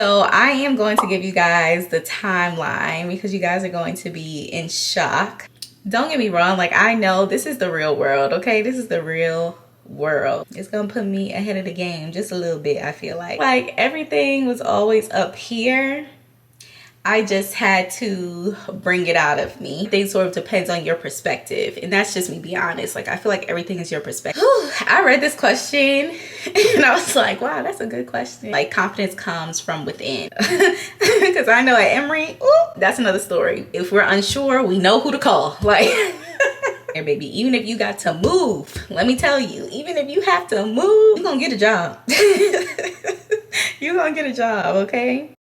So I am going to give you guys the timeline because you guys are going to be in shock. Don't get me wrong, like I know this is the real world, okay? This is the real world. It's gonna put me ahead of the game just a little bit, I feel like. Like everything was always up here. I just had to bring it out of me. Things sort of depends on your perspective. And that's just me being honest. Like I feel like everything is your perspective. Whew, I read this question and I was like, wow, that's a good question. Like confidence comes from within. Because I know at Emory, ooh, that's another story. If we're unsure, we know who to call. Like, yeah, baby, even if you got to move, let me tell you, even if you have to move, you're gonna get a job. You're gonna get a job, okay?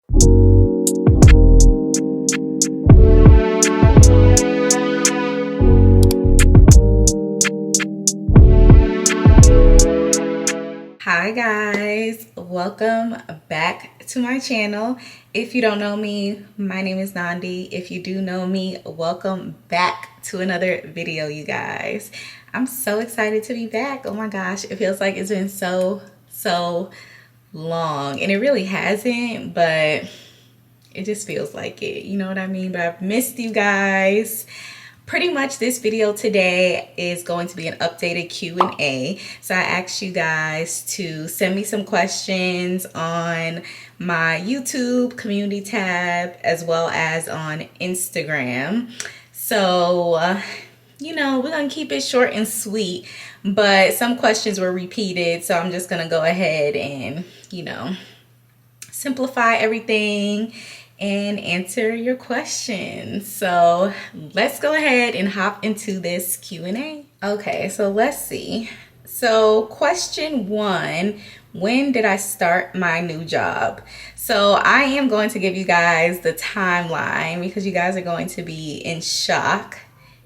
Hi guys, welcome back to my channel. If you don't know me, my name is Nandi. If you do know me, welcome back to another video, you guys. I'm so excited to be back. Oh my gosh, it feels like it's been so long, and it really hasn't, but it just feels like it, you know what I mean? But I've missed you guys. Pretty much this video today is going to be an updated Q&A. So I asked you guys to send me some questions on my YouTube community tab as well as on Instagram. So, you know, we're gonna keep it short and sweet, but some questions were repeated. So I'm just gonna go ahead and, you know, simplify everything and answer your questions. So let's go ahead and hop into this Q&A. Okay, so let's see. So question 1, when did I start my new job? So I am going to give you guys the timeline because you guys are going to be in shock.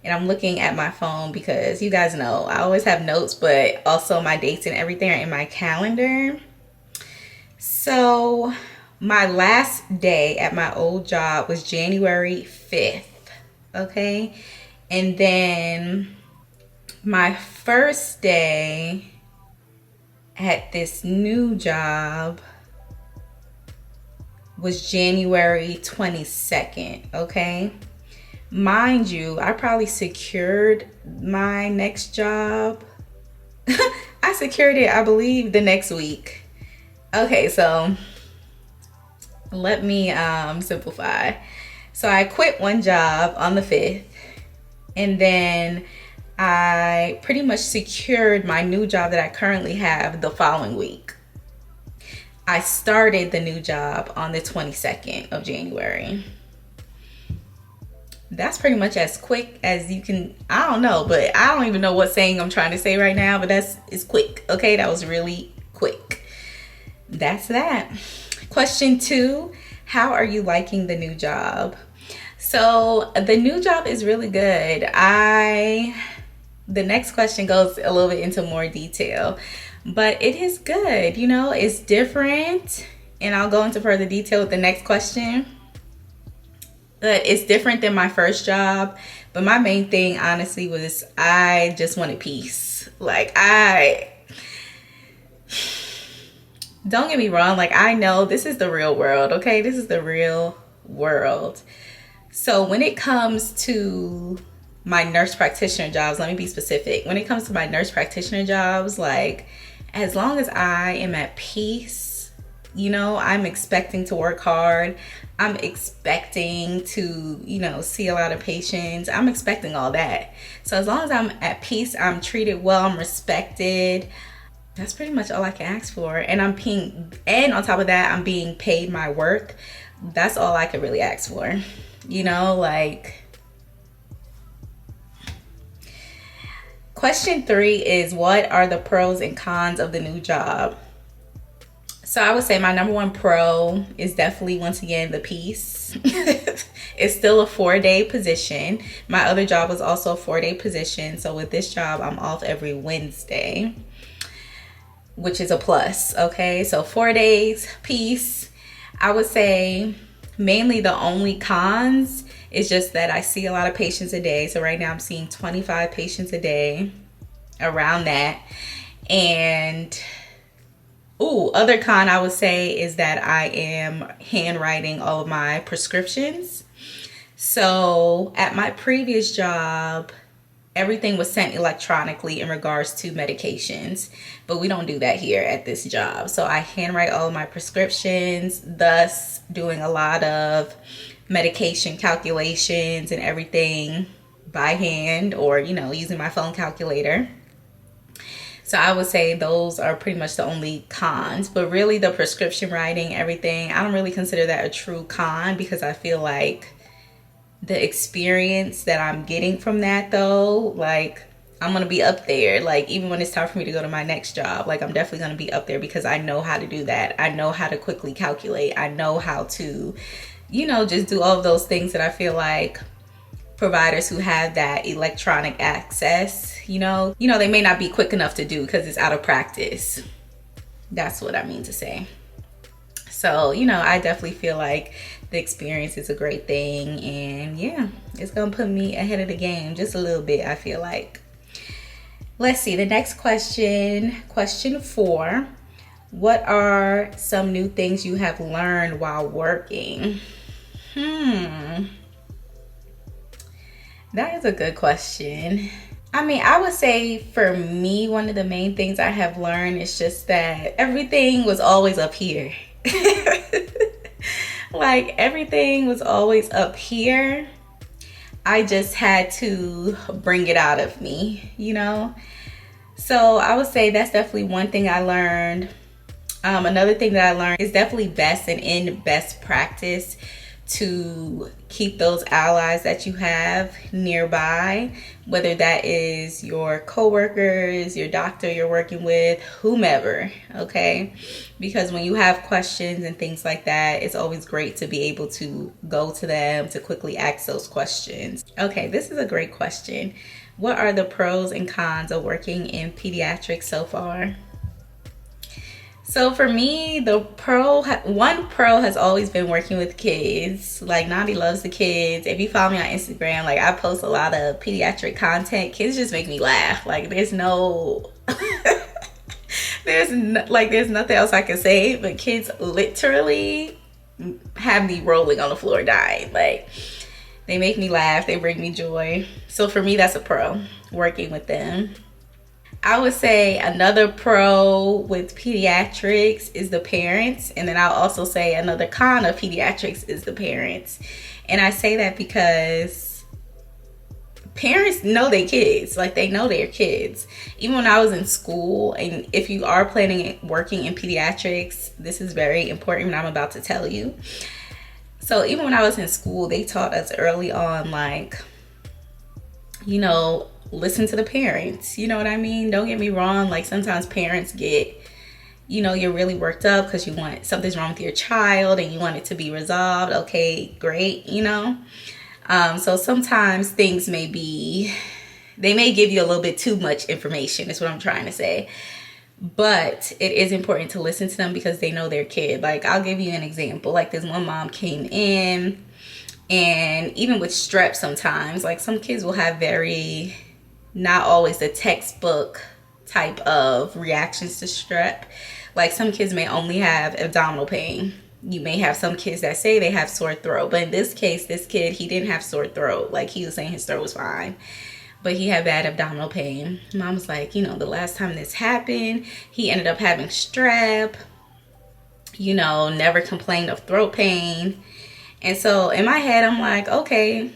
And I'm looking at my phone because you guys know I always have notes, but also my dates and everything are in my calendar. So my last day at my old job was January 5th, okay? And then my first day at this new job was January 22nd, okay? Mind you, I probably secured my next job. I secured it, I believe, the next week. Okay, so let me simplify. So I quit one job on the 5th, and then I pretty much secured my new job that I currently have the following week. I started the new job on the 22nd of January. That's pretty much as quick as you can. I don't know, but I don't even know what saying I'm trying to say right now, but it's quick, okay? That was really quick. That's that. Question 2, how are you liking the new job? So the new job is really good. The next question goes a little bit into more detail, but it is good. You know, it's different, and I'll go into further detail with the next question. But it's different than my first job. But my main thing, honestly, was I just wanted peace. Like don't get me wrong, like I know this is the real world, okay? This is the real world. So when it comes to my nurse practitioner jobs, let me be specific. When it comes to my nurse practitioner jobs, like as long as I am at peace, you know, I'm expecting to work hard. I'm expecting to, you know, see a lot of patients. I'm expecting all that. So as long as I'm at peace, I'm treated well, I'm respected. That's pretty much all I can ask for. And on top of that, I'm being paid my work. That's all I could really ask for. You know, like. Question 3 is, what are the pros and cons of the new job? So I would say my number 1 pro is definitely, once again, the peace. It's still a 4-day position. My other job was also a 4-day position. So with this job, I'm off every Wednesday, which is a plus, okay? So 4 days, peace. I would say mainly the only cons is just that I see a lot of patients a day. So right now I'm seeing 25 patients a day, around that. And Ooh, other con I would say is that I am handwriting all of my prescriptions. So at my previous job, everything was sent electronically in regards to medications, but we don't do that here at this job. So I handwrite all of my prescriptions, thus doing a lot of medication calculations and everything by hand, or using my phone calculator. So I would say those are pretty much the only cons. But really, the prescription writing, everything, I don't really consider that a true con, because I feel like the experience that I'm getting from that, though, like, I'm going to be up there. Like, even when it's time for me to go to my next job, like, I'm definitely going to be up there because I know how to do that. I know how to quickly calculate. I know how to, just do all of those things that I feel like providers who have that electronic access, they may not be quick enough to do because it's out of practice. That's what I mean to say. So, I definitely feel like the experience is a great thing, and yeah, it's gonna put me ahead of the game just a little bit, I feel like. Let's see, the next question 4. What are some new things you have learned while working? That is a good question. I mean, I would say for me, one of the main things I have learned is just that everything was always up here. Like, everything was always up here. I just had to bring it out of me, So I would say that's definitely one thing I learned. Another thing that I learned is definitely best and in best practice to keep those allies that you have nearby, whether that is your coworkers, your doctor you're working with, whomever, okay? Because when you have questions and things like that, it's always great to be able to go to them to quickly ask those questions. Okay, this is a great question. What are the pros and cons of working in pediatrics so far? So for me, one pro has always been working with kids. Like, Nandi loves the kids. If you follow me on Instagram, like, I post a lot of pediatric content. Kids just make me laugh. Like, there's nothing else I can say, but kids literally have me rolling on the floor dying. Like, they make me laugh. They bring me joy. So for me, that's a pro, working with them. I would say another pro with pediatrics is the parents. And then I'll also say another con of pediatrics is the parents. And I say that because parents know their kids. Like, they know their kids. Even when I was in school, and if you are planning on working in pediatrics, this is very important what I'm about to tell you. So even when I was in school, they taught us early on, like, listen to the parents. You know what I mean? Don't get me wrong. Like, sometimes parents get, you're really worked up because you want something's wrong with your child and you want it to be resolved. Okay, great. So sometimes things they may give you a little bit too much information is what I'm trying to say. But it is important to listen to them because they know their kid. Like, I'll give you an example. Like, this one mom came in, and even with strep sometimes, like, some kids will have not always the textbook type of reactions to strep. Like, some kids may only have abdominal pain. You may have some kids that say they have sore throat. But in this case, this kid, he didn't have sore throat. Like, he was saying his throat was fine, but he had bad abdominal pain. Mom was like, the last time this happened, he ended up having strep, never complained of throat pain. And so in my head, I'm like, okay,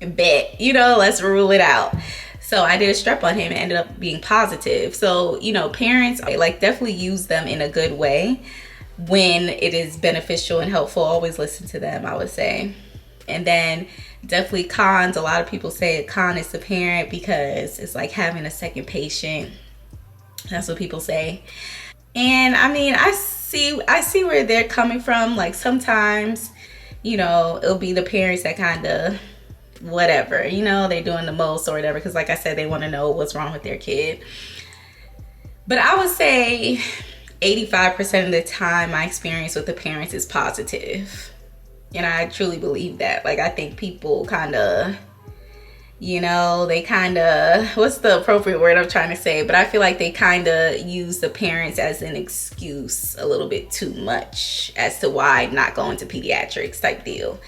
bet, let's rule it out. So I did a strep on him and ended up being positive. So, parents, like, definitely use them in a good way when it is beneficial and helpful. Always listen to them, I would say. And then definitely cons. A lot of people say a con is the parent because it's like having a second patient. That's what people say. And I mean, I see where they're coming from. Like, sometimes, it'll be the parents that kind of whatever, they're doing the most or whatever, because like I said, they want to know what's wrong with their kid. But I would say 85% of the time my experience with the parents is positive, and I truly believe that. Like, I think people kind of You know, they kind of, what's the appropriate word I'm trying to say? But I feel like they kind of use the parents as an excuse a little bit too much as to why not going to pediatrics type deal.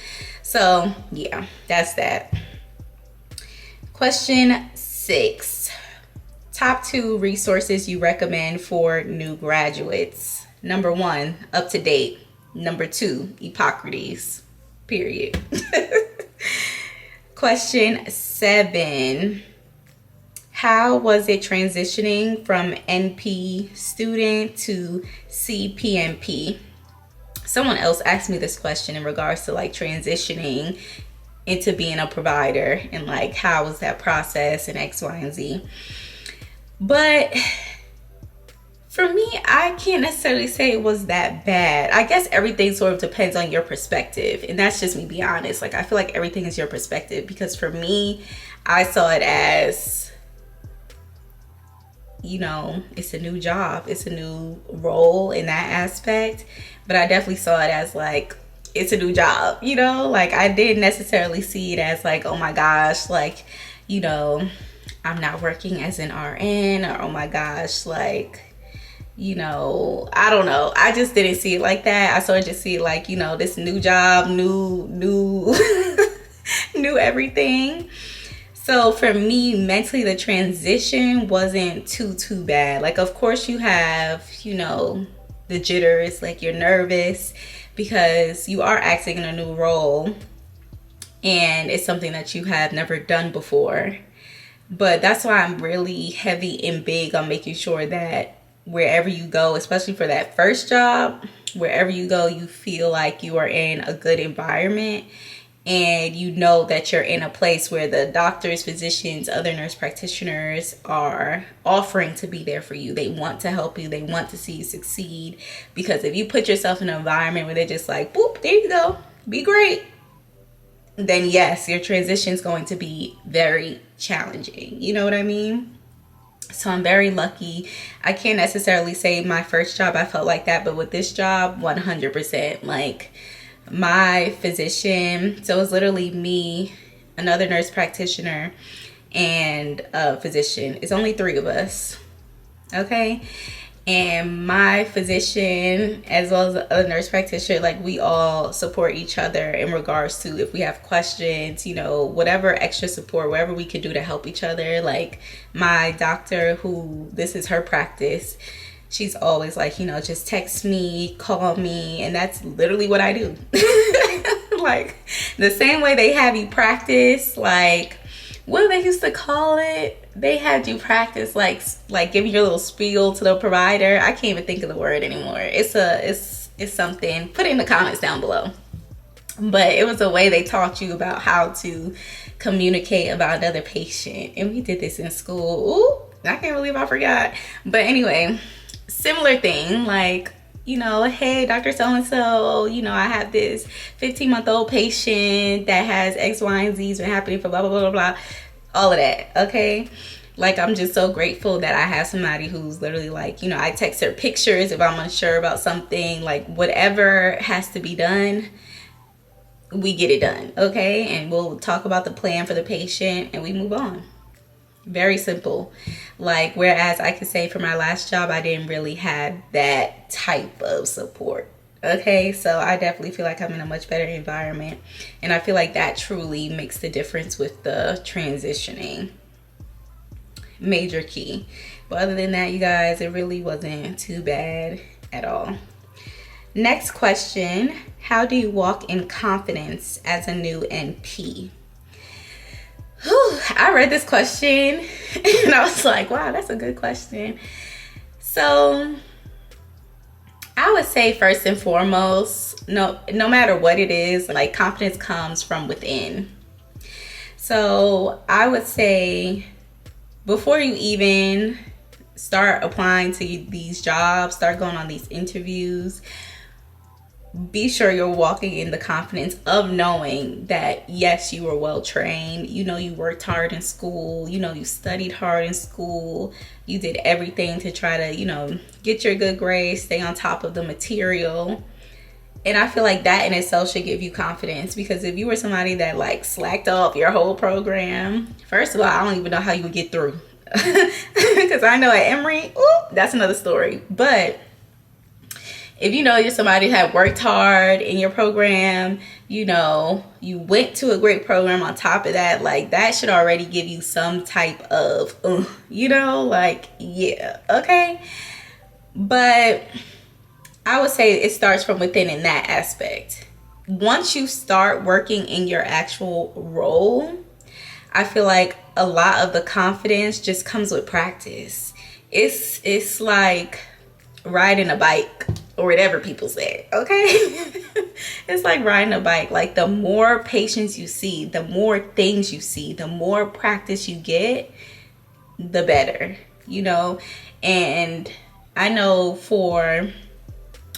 So yeah, that's that. Question 6. Top 2 resources you recommend for new graduates. Number 1, Up to Date. Number 2, Hippocrates. Period. Question 7. How was it transitioning from NP student to CPNP? Someone else asked me this question in regards to like transitioning into being a provider and like how was that process and X, Y, and Z. But for me, I can't necessarily say it was that bad. I guess everything sort of depends on your perspective. And that's just me being honest. Like, I feel like everything is your perspective. Because for me, I saw it as, you know, it's a new job. It's a new role in that aspect. But I definitely saw it as like, it's a new job, you know? Like, I didn't necessarily see it as like, oh my gosh, like, you know, I'm not working as an RN. Or, oh my gosh, like, you know, I don't know. I just didn't see it like that. I sort of just see it like, you know, this new job, new new everything. So for me, mentally, the transition wasn't too bad. Like, of course you have, you know, the jitters, like you're nervous because you are acting in a new role and it's something that you have never done before. But that's why I'm really heavy and big on making sure that wherever you go, especially for that first job, wherever you go, you feel like you are in a good environment and you know that you're in a place where the doctors, physicians, other nurse practitioners are offering to be there for you. They want to help you. They want to see you succeed. Because if you put yourself in an environment where they're just like, boop, there you go, be great, then yes, your transition is going to be very challenging. You know what I mean? So I'm very lucky. I can't necessarily say my first job I felt like that, but with this job, 100%. Like, my physician, so it was literally me, another nurse practitioner, and a physician. It's only 3 of us, okay? And my physician, as well as a nurse practitioner, like, we all support each other in regards to if we have questions, you know, whatever extra support, whatever we could do to help each other. Like, my doctor, who this is her practice, she's always like, you know, just text me, call me, and that's literally what I do. Like, the same way they have you practice, like, what do they used to call it? They had you practice like giving your little spiel to the provider. I can't even think of the word anymore. It's something. Put it in the comments down below. But it was a way they taught you about how to communicate about another patient. And we did this in school. Ooh, I can't believe I forgot. But anyway, similar thing, like, you know, hey, Dr. So-and-so, you know, I have this 15-month-old patient that has X, Y, and Z's been happening for blah, blah, blah, blah, blah. All of that, okay? Like, I'm just so grateful that I have somebody who's literally like, you know, I text her pictures if I'm unsure about something. Like, whatever has to be done, we get it done, okay? And we'll talk about the plan for the patient and we move on. Very simple. Like, whereas I could say for my last job, I didn't really have that type of support. Okay, so I definitely feel like I'm in a much better environment. And I feel like that truly makes the difference with the transitioning. Major key. But other than that, you guys, it really wasn't too bad at all. Next question. How do you walk in confidence as a new NP? Whew, I read this question and I was like, wow, that's a good question. So I would say first and foremost, no matter what it is, like, confidence comes from within. So I would say before you even start applying to these jobs, start going on these interviews, be sure you're walking in the confidence of knowing that, yes, you were well trained. You know, you worked hard in school. You know, you studied hard in school. You did everything to try to, you know, get your good grades, stay on top of the material. And I feel like that in itself should give you confidence, because if you were somebody that like slacked off your whole program, first of all, I don't even know how you would get through. Because I know at Emory, that's another story. But if you know you're somebody who had worked hard in your program, you know, you went to a great program on top of that, like that should already give you some type of, you know, like, yeah, okay. But I would say it starts from within in that aspect. Once you start working in your actual role, I feel like a lot of the confidence just comes with practice. It's like riding a bike, or whatever people say, okay? It's like riding a bike. Like the more patients you see, the more things you see, the more practice you get, the better, you know? And I know for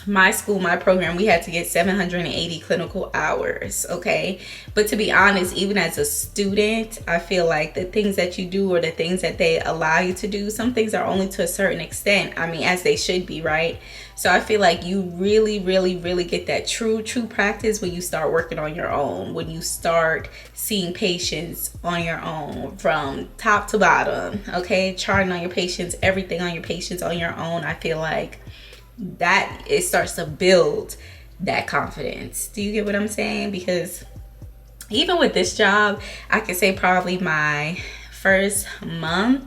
my school, my program, we had to get 780 clinical hours, okay? But to be honest, even as a student, I feel like the things that you do or the things that they allow you to do, some things are only to a certain extent. I mean, as they should be, right? So I feel like you really, really, really get that true practice when you start working on your own, when you start seeing patients on your own from top to bottom, okay? Charting on your patients, everything on your patients on your own. I feel like that it starts to build that confidence. Do you get what I'm saying? Because even with this job, I could say probably my first month,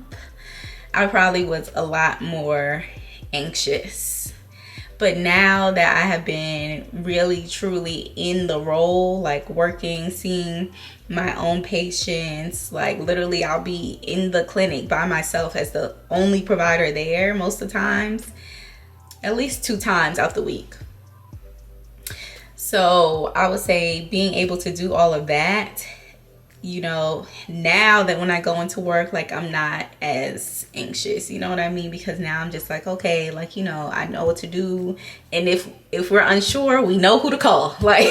I probably was a lot more anxious. But now that I have been really truly in the role, like working, seeing my own patients, like literally I'll be in the clinic by myself as the only provider there most of the times, at least 2 times out the week. So I would say being able to do all of that, you know, now that when I go into work, like I'm not as anxious, you know what I mean? Because now I'm just like, okay, like, you know, I know what to do. And if we're unsure, we know who to call. Like,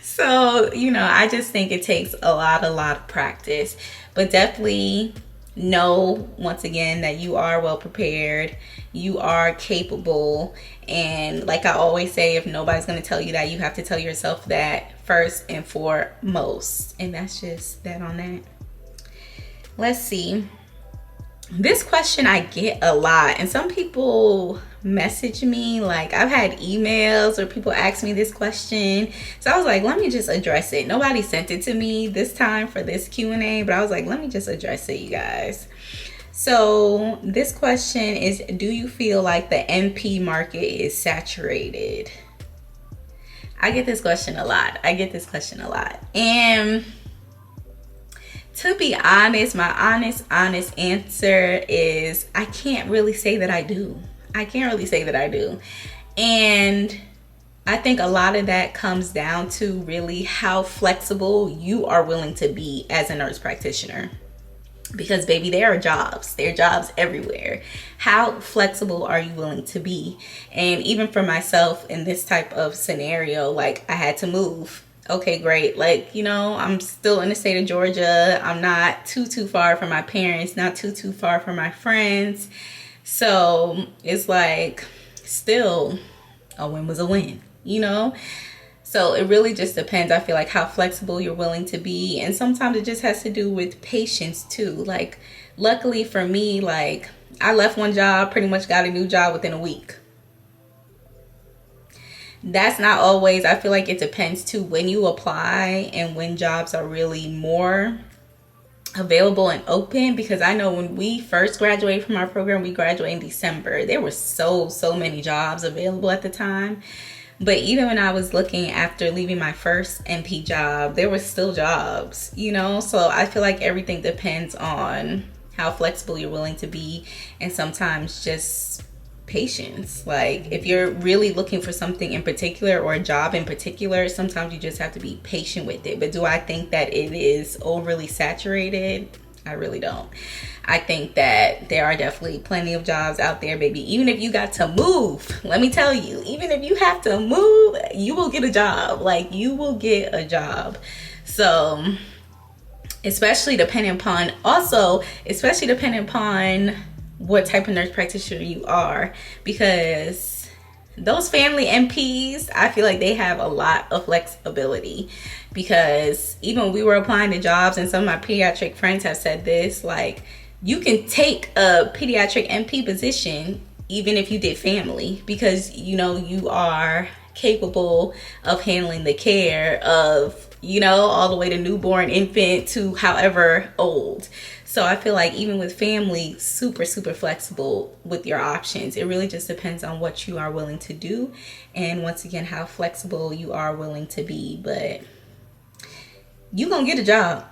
so, you know, I just think it takes a lot of practice. But definitely know, once again, that you are well prepared, you are capable, and like I always say, if nobody's going to tell you that, you have to tell yourself that first and foremost. And that's just that on that. Let's see. This question I get a lot, and some people message me, like I've had emails or people ask me this question, so I was like, let me just address it. Nobody sent it to me this time for this Q&A, but I was like, let me just address it, you guys. So this question is, do you feel like the NP market is saturated? I get this question a lot. And to be honest, my honest answer is I can't really say that I do. And I think a lot of that comes down to really how flexible you are willing to be as a nurse practitioner. Because baby, there are jobs everywhere. How flexible are you willing to be? And even for myself in this type of scenario, like I had to move. Okay, great. Like, you know, I'm still in the state of Georgia. I'm not too far from my parents, not too far from my friends. So it's like still a win was a win, you know? So it really just depends, I feel like, how flexible you're willing to be. And sometimes it just has to do with patience too. Like, luckily for me, like I left one job, pretty much got a new job within a week. That's not always, I feel like it depends too when you apply and when jobs are really more available and open. Because I know when we first graduated from our program, we graduated in December, there were so many jobs available at the time. But even when I was looking after leaving my first NP job, there were still jobs, you know? So I feel like everything depends on how flexible you're willing to be, and sometimes just patience. Like if you're really looking for something in particular or a job in particular, sometimes you just have to be patient with it. But do I think that it is overly saturated? I really don't. I think that there are definitely plenty of jobs out there, baby. Even if you got to move, let me tell you, even if you have to move, you will get a job. Like you will get a job. So especially depending upon what type of nurse practitioner you are, because those family NPs, I feel like they have a lot of flexibility, because even when we were applying to jobs, and some of my pediatric friends have said this, like, you can take a pediatric NP position even if you did family, because you know you are capable of handling the care of, you know, all the way to newborn, infant, to however old. So I feel like even with family, super flexible with your options. It really just depends on what you are willing to do, and once again, how flexible you are willing to be. But you gonna get a job.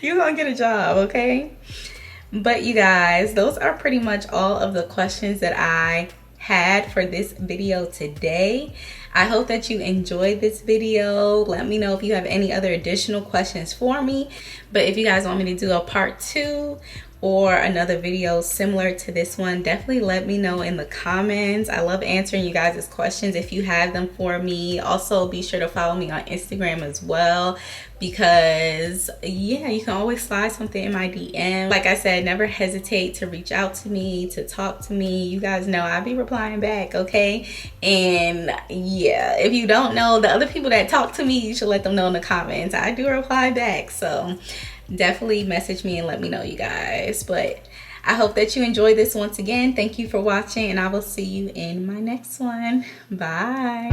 You gonna get a job, okay? But you guys, those are pretty much all of the questions that I had for this video today. I hope that you enjoyed this video. Let me know if you have any other additional questions for me. But if you guys want me to do a part 2 or another video similar to this one, definitely let me know in the comments. I love answering you guys' questions if you have them for me. Also, be sure to follow me on Instagram as well, because yeah, you can always slide something in my DM. Like I said, never hesitate to reach out to me, to talk to me. You guys know I'll be replying back, okay? And yeah, if you don't know the other people that talk to me, you should let them know in the comments. I do reply back, so definitely message me and let me know, you guys. But I hope that you enjoyed this once again. Thank you for watching, and I will see you in my next one. Bye.